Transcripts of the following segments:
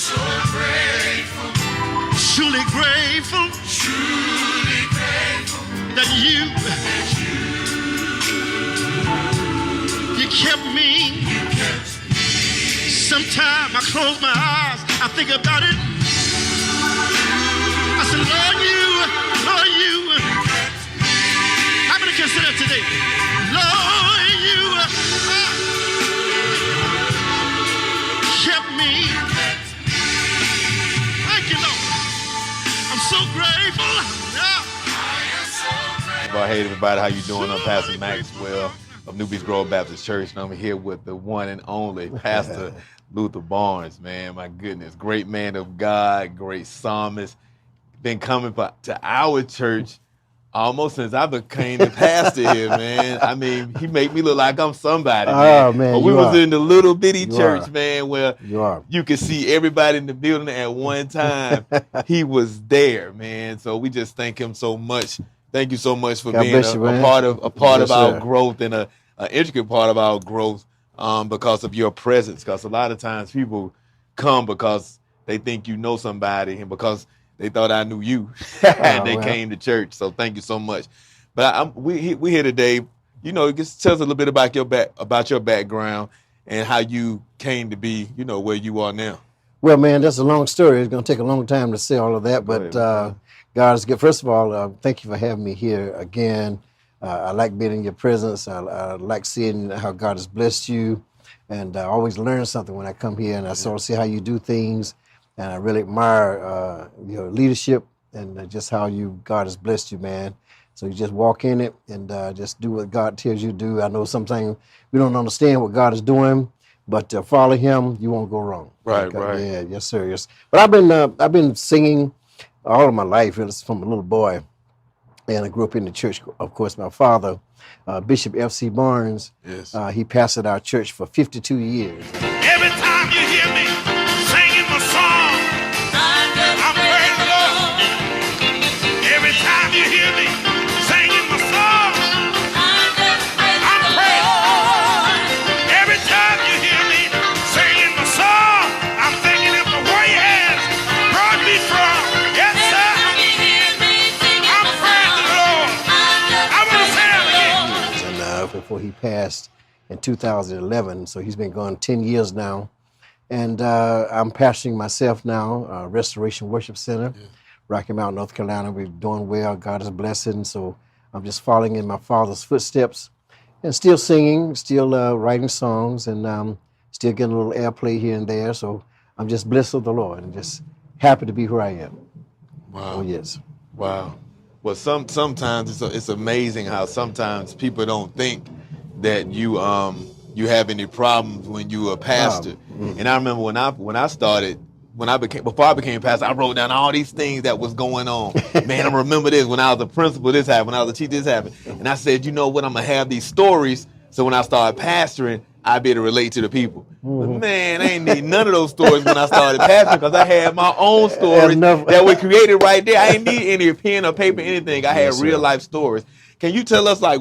so grateful, truly grateful, truly grateful that you kept me. you kept me. Sometimes I close my eyes, I think about it. I said, Lord, you. How many consider today? Lord, you kept me. Thank you, Lord. I'm so grateful. Well, hey everybody, how you doing? I'm Pastor Maxwell of New Beach Grove Baptist Church, and I'm here with the one and only Pastor Luther Barnes, man. My goodness, great man of God, great psalmist. Been coming to our church almost since I became the pastor here, man. I mean, he make me look like I'm somebody, man. Oh, man, but we was in the little bitty You church, are. man, where You are. you could see everybody in the building at one time. He was there, man. So we just thank him so much. Thank you so much for God being bless you, a man. part of Yes, our sir. growth and an intricate part of our growth because of your presence. Because a lot of times people come because they think you know somebody and because they thought I knew you and they well. came to church. So thank you so much. But we here today. You know, just tell us a little bit about your background and how you came to be, you know, where you are now. Well, man, that's a long story. It's going to take a long time to say all of that. Go But ahead. God is good. First of all, thank you for having me here again. I like being in your presence. I like seeing how God has blessed you. And I always learn something when I come here and I sort of see how you do things. And I really admire your leadership and just how God has blessed you, man. So you just walk in it and just do what God tells you to do. I know sometimes we don't understand what God is doing, but follow Him, you won't go wrong. Right, right. Yeah, yes, sir. Yes. But I've been singing all of my life. It's from a little boy, and I grew up in the church. Of course, my father, Bishop F.C. Barnes, Yes. he pastored our church for 52 years. Every time you hear me singing my song, I'm praising the Lord. Every time you hear me singing my song, I'm praising. Every time you hear me singing my song, I'm thinking of where He has brought me from. Yes, sir. I'm praising the Lord. I want to say it again. And before he passed in 2011, so he's been gone 10 years now. And I'm pastoring myself now, Restoration Worship Center, Rocky Mount, North Carolina. We're doing well. God is blessing. So I'm just following in my father's footsteps and still singing, still writing songs, and still getting a little airplay here and there. So I'm just blessed of the Lord and just happy to be where I am. Wow. Oh, yes. Wow. Well, sometimes it's amazing how sometimes people don't think that you have any problems when you a pastor. And I remember when I before I became pastor, I wrote down all these things that was going on. Man, I remember this when I was a principal, this happened, when I was a teacher, this happened. And I said, you know what, I'm gonna have these stories so when I start pastoring, I'll be able to relate to the people. But man, I ain't need none of those stories when I started pastoring because I had my own stories that were created right there. I ain't need any pen or paper, anything. I had real life stories. Can you tell us like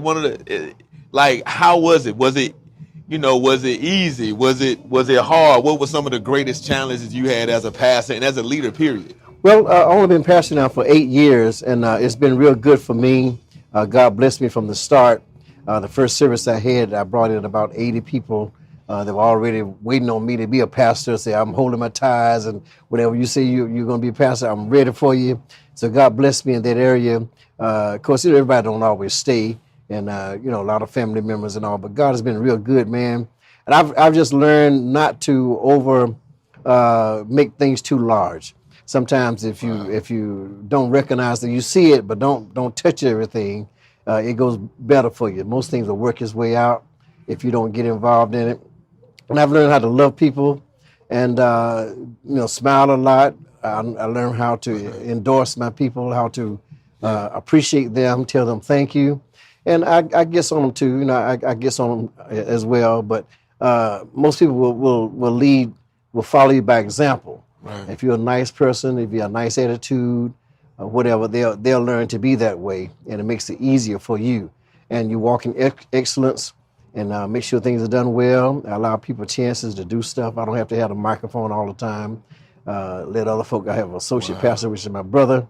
how was it? Was it easy? Was it hard? What were some of the greatest challenges you had as a pastor and as a leader, period? Well, I've only been pastoring now for 8 years, and it's been real good for me. God blessed me from the start. The first service I had, I brought in about 80 people that were already waiting on me to be a pastor. Say, I'm holding my ties, and whatever you say you're going to be a pastor, I'm ready for you. So God blessed me in that area. Of course, everybody don't always stay, and a lot of family members and all. But God has been real good, man. And I've just learned not to make things too large. Sometimes if you don't recognize that you see it, but don't touch everything, it goes better for you. Most things will work its way out if you don't get involved in it. And I've learned how to love people and smile a lot. I learned how to endorse my people, how to appreciate them, tell them thank you. And I guess on them too, I guess on them as well. But most people will follow you by example. Right. If you're a nice person, if you have a nice attitude, whatever, they'll learn to be that way, and it makes it easier for you. And you walk in excellence and make sure things are done well. I allow people chances to do stuff. I don't have to have a microphone all the time. let other folk. I have an associate pastor, which is my brother.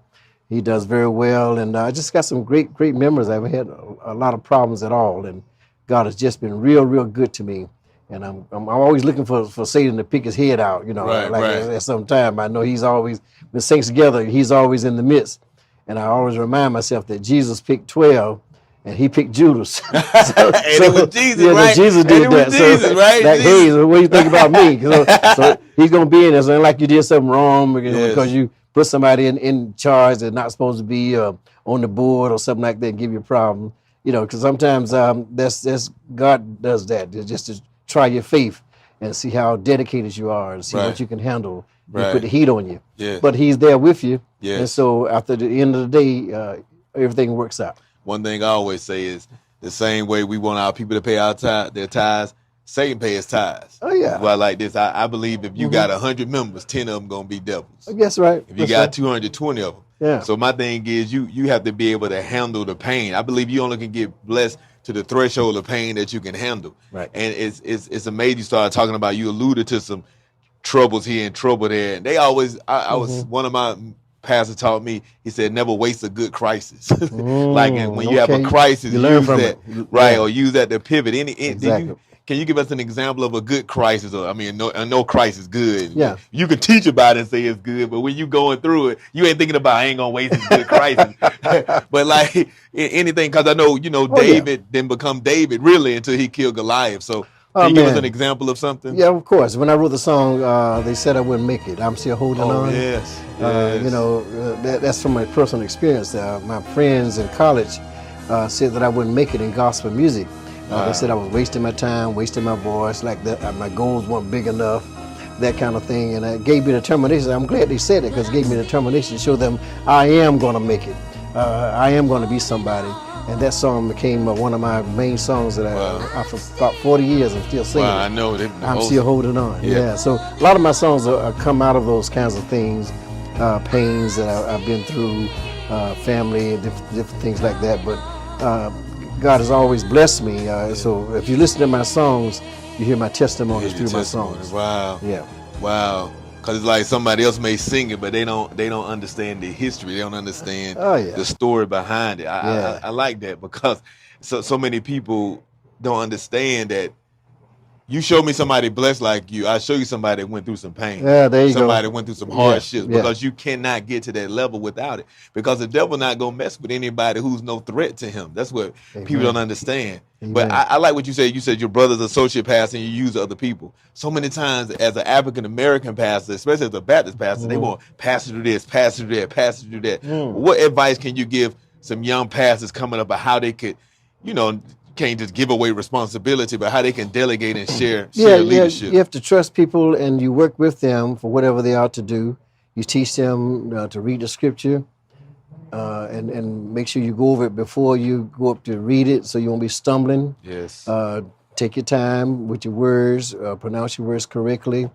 He does very well, and I just got some great memories. I haven't had a lot of problems at all, and God has just been real good to me. And I'm always looking for Satan to pick his head out, at some time. I know he's always, when saints together, he's always in the midst. And I always remind myself that Jesus picked 12 and he picked Judas. It was Jesus, right? Jesus did and it that. was Jesus, right? Like, hey, so what do you think about me? So he's going to be in there. So like you did something wrong because you put somebody in charge that's not supposed to be on the board or something like that and give you a problem. Because sometimes that's God does that. It's just to try your faith and see how dedicated you are and see what you can handle. Right. Put the heat on you. Yes. But he's there with you. Yes. And so after the end of the day, everything works out. One thing I always say is the same way we want our people to pay their tithes, Satan pay his tithes. Oh, yeah. Well, like this, I believe if you got 100 members, 10 of them going to be devils. That's right. If you got 220 of them. Yeah. So my thing is you have to be able to handle the pain. I believe you only can get blessed to the threshold of pain that you can handle. Right. And it's amazing you started talking about, you alluded to some troubles here and trouble there. And they always, I was, one of my pastors taught me, he said, never waste a good crisis. Like when you have a crisis, you learn use from that, it. right? Yeah. Or use that to pivot. Exactly. Can you give us an example of a good crisis? Or no crisis good. Yeah. You can teach about it and say it's good, but when you going through it, you ain't thinking about I ain't gonna waste a good crisis. But like anything, because I know David didn't become David really until he killed Goliath. So can you give us an example of something? Yeah, of course. When I wrote the song, they said I wouldn't make it. I'm still holding on. Yes. That's from my personal experience. My friends in college said that I wouldn't make it in gospel music. They said I was wasting my time, wasting my voice, like that. My goals weren't big enough, that kind of thing. And it gave me determination. I'm glad they said it because it gave me determination to show them I am going to make it. I am going to be somebody. And that song became one of my main songs that I for about 40 years, I'm still singing. Wow, I know. I'm still holding on. Yeah. So a lot of my songs are come out of those kinds of things, pains that I've been through, family, different things like that. But God has always blessed me. So if you listen to my songs, you hear my testimonies through my songs. Wow. Yeah. Wow. Because it's like somebody else may sing it, but they don't understand the history. They don't understand the story behind it. I like that because so many people don't understand that. You show me somebody blessed like you, I show you somebody that went through some pain. Yeah, there you go. Somebody that went through some hardships Yeah. because you cannot get to that level without it. Because the devil not gonna mess with anybody who's no threat to him. That's what people don't understand. Amen. But I like what you said. You said your brother's associate pastor and you use other people. So many times as an African American pastor, especially as a Baptist pastor, they want pastor do this, pastor do that, pastor do that. What advice can you give some young pastors coming up about how they could, can't just give away responsibility, but how they can delegate and share leadership? You have to trust people and you work with them for whatever they are to do. You teach them to read the scripture and make sure you go over it before you go up to read it so you won't be stumbling. Yes. Take your time with your words, pronounce your words correctly,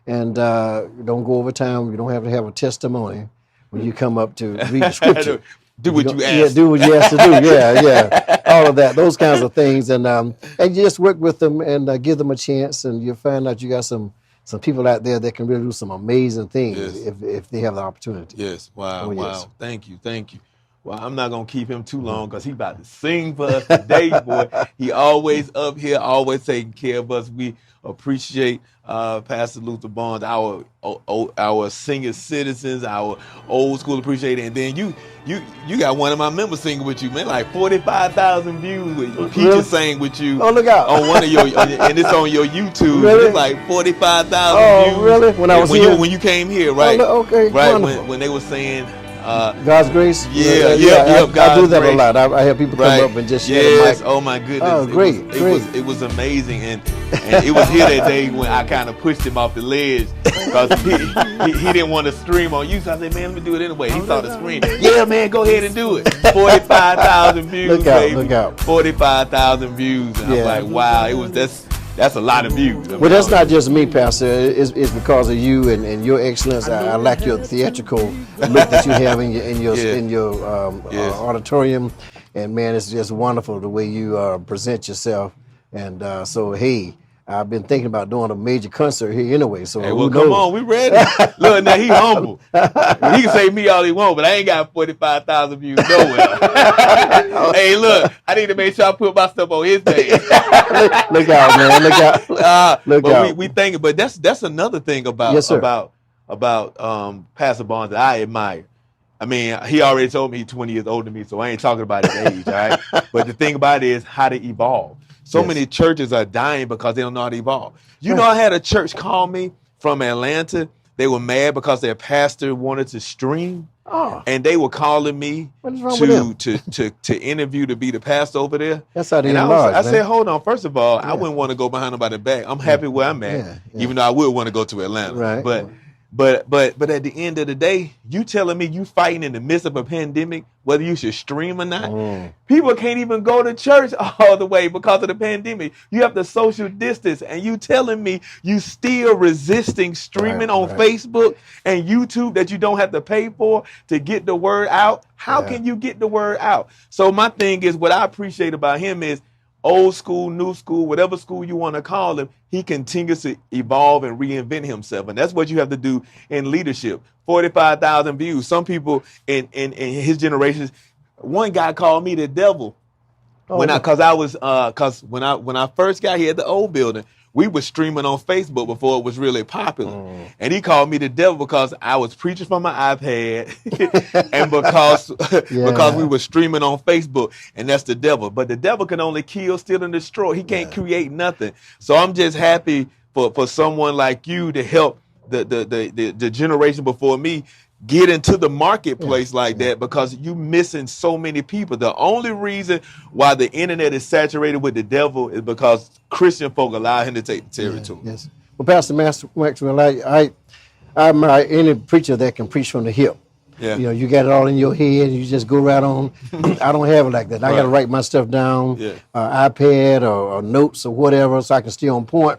and don't go over time. You don't have to have a testimony when you come up to read the scripture. Do what you ask. Yeah, do what you ask to do. Yeah. All of that, those kinds of things. And you just work with them and give them a chance, and you'll find out you got some people out there that can really do some amazing things if they have the opportunity. Yes. Wow. Oh, wow. yes. Thank you. Well, I'm not going to keep him too long because he's about to sing for us today, boy. He always up here, always taking care of us. We appreciate Pastor Luther Barnes, our senior citizens, our old school appreciator. And then you got one of my members singing with you, man, like 45,000 views with Peaches sang with you. Oh, look out. On one of your, and it's on your YouTube. Really? It's like 45,000 views. Oh, really? When I was here? When you came here, right? Oh, okay, right, wonderful. when they were saying, God's grace. Yeah, I God's do that grace. a lot. I have people come up and just share the mic. Oh my goodness. Oh, great. It was amazing, and it was here that day when I kind of pushed him off the ledge because he didn't want to stream on you. So I said, man, let me do it anyway. He saw the screen. Yeah, man, go ahead and do it. 45,000 views. Look out, baby. look out. 45,000 views, and I'm like, wow, that's a lot of views. Well, that's not just me, Pastor. It's because of you and your excellence. I like your theatrical look that you have in your auditorium, and man, it's just wonderful the way you present yourself. And so, hey, I've been thinking about doing a major concert here anyway. So Hey, who well, knows? come on, we ready. Look, now he humble. He can say me all he want, but I ain't got 45,000 views nowhere. Hey, look, I need to make sure I put my stuff on his page. Look out, man! Look out! Look but out! we think, but that's another thing about Yes, sir. about Pastor Barnes that I admire. I mean, he already told me he's 20 years older than me, so I ain't talking about his age, all right? But the thing about it is how to evolve. So Yes. many churches are dying because they don't know how to evolve. You know, I had a church call me from Atlanta. They were mad because their pastor wanted to stream, Oh, and they were calling me what is wrong with them? to interview to be the pastor over there. That's how they And enlarge, I man. said, hold on. First of all, I Yeah. wouldn't want to go behind nobody's back. I'm happy where I'm at, Yeah, yeah. even though I would want to go to Atlanta. Right. But at the end of the day, you telling me you fighting in the midst of a pandemic, whether you should stream or not. Mm. People can't even go to church all the way because of the pandemic. You have to social distance, and you telling me you still resisting streaming on right. Facebook and YouTube that you don't have to pay for to get the word out. How Yeah. can you get the word out? So my thing is, what I appreciate about him is old school, new school, whatever school you want to call him, he continues to evolve and reinvent himself. And that's what you have to do in leadership. 45,000 views. Some people in his generations, one guy called me the devil. Oh, When I first got here at the old building, we were streaming on Facebook before it was really popular. And he called me the devil because I was preaching from my iPad and because we were streaming on Facebook, and that's the devil. But the devil can only kill, steal, and destroy. He can't create nothing. So I'm just happy for someone like you to help the generation before me get into the marketplace like that, because you missing so many people. The only reason why the internet is saturated with the devil is because Christian folk allow him to take the territory. Yes. Well, Pastor Maxwell, I admire any preacher that can preach from the hip. Yeah. You know, you got it all in your head. You just go right on. I don't have it like that. I got to write my stuff down, Yeah. iPad or notes or whatever, so I can stay on point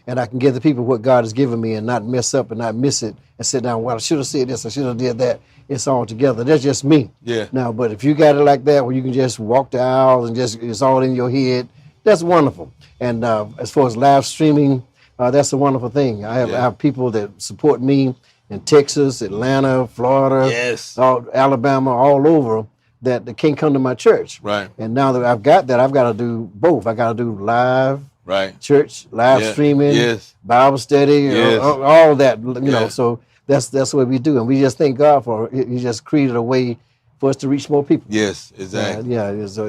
and I can give the people what God has given me and not mess up and not miss it and sit down. Well, I should have said this. I should have did that. It's all together. That's just me. Yeah. Now, but if you got it like that, where you can just walk the aisles and just it's all in your head, that's wonderful. And as far as live streaming, that's a wonderful thing. I have people that support me in Texas, Atlanta, Florida, Yes. Alabama, all over that can't come to my church. Right. And now that I've got that, I've got to do both. I got to do live Right. church, live Yeah. streaming, Yes. Bible study, Yes. all that. You know, Yeah. so that's what we do, and we just thank God for it. He just created a way for us to reach more people. Yes, exactly.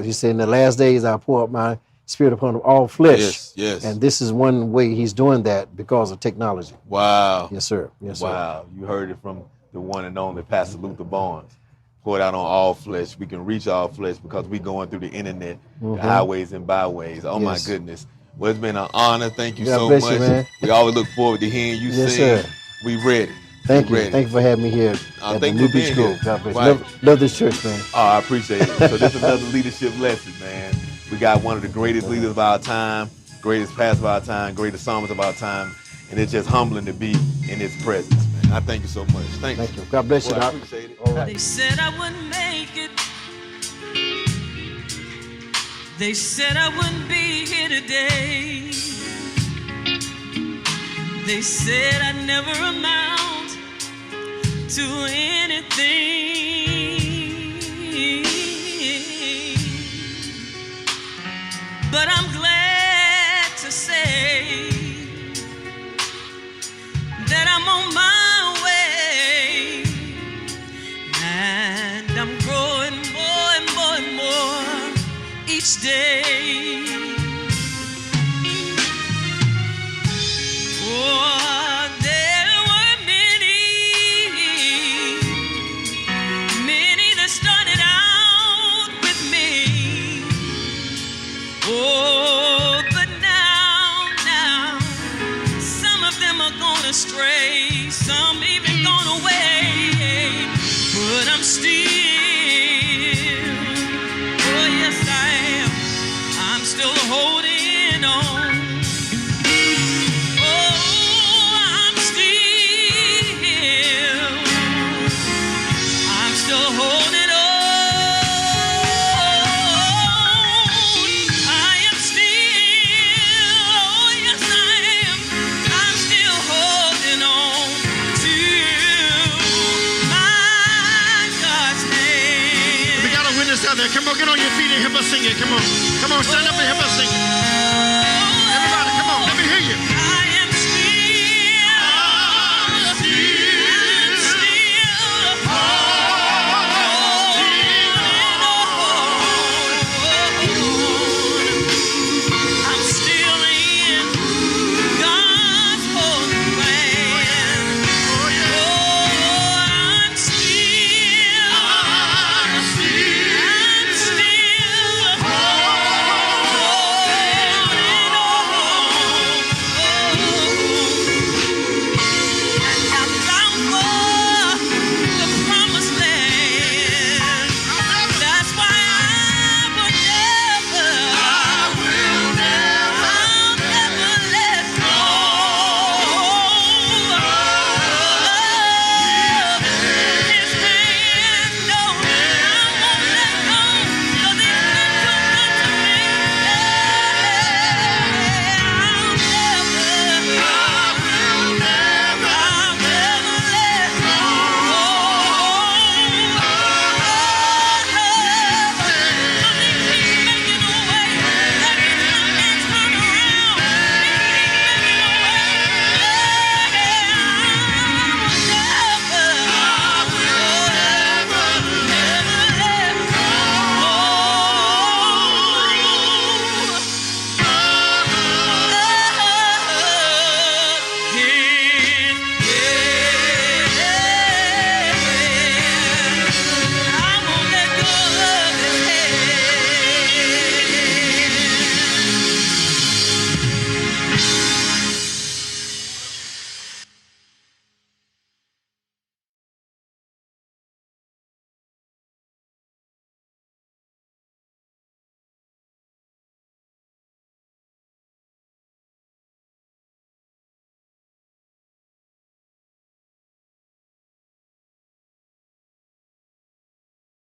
He said, in the last days, I pour out my spirit upon all flesh. Yes, yes. And this is one way he's doing that because of technology. Wow. Yes, sir. Yes, sir. Wow. You heard it from the one and only Pastor Luther Barnes. Poured out on all flesh. We can reach all flesh because we going through the internet, the highways and byways. Oh, Yes. my goodness. Well, it's been an honor. Thank you God so bless much. you, man. We always look forward to hearing you Yes, sing. sir. We ready. Thank We you. ready. Thank you for having me here at the thank you New for Beach being School. here. God bless you. Right. Love this church, man. Oh, I appreciate it. So this is another leadership lesson, man. We got one of the greatest leaders of our time, greatest pastor of our time, greatest psalmist of our time, and it's just humbling to be in his presence, man. I thank you so much. Thank you. Thank you. God bless you, Boy, I Doc. appreciate it. All right. They said I wouldn't make it. They said I wouldn't be here today. They said I'd never amount to anything. But I'm glad to say that I'm on my way. And I'm growing more and more and more each day. Oh, there were many that started out with me. Oh, Come on, get on your feet and help us sing it. Come on, stand up and help us sing it.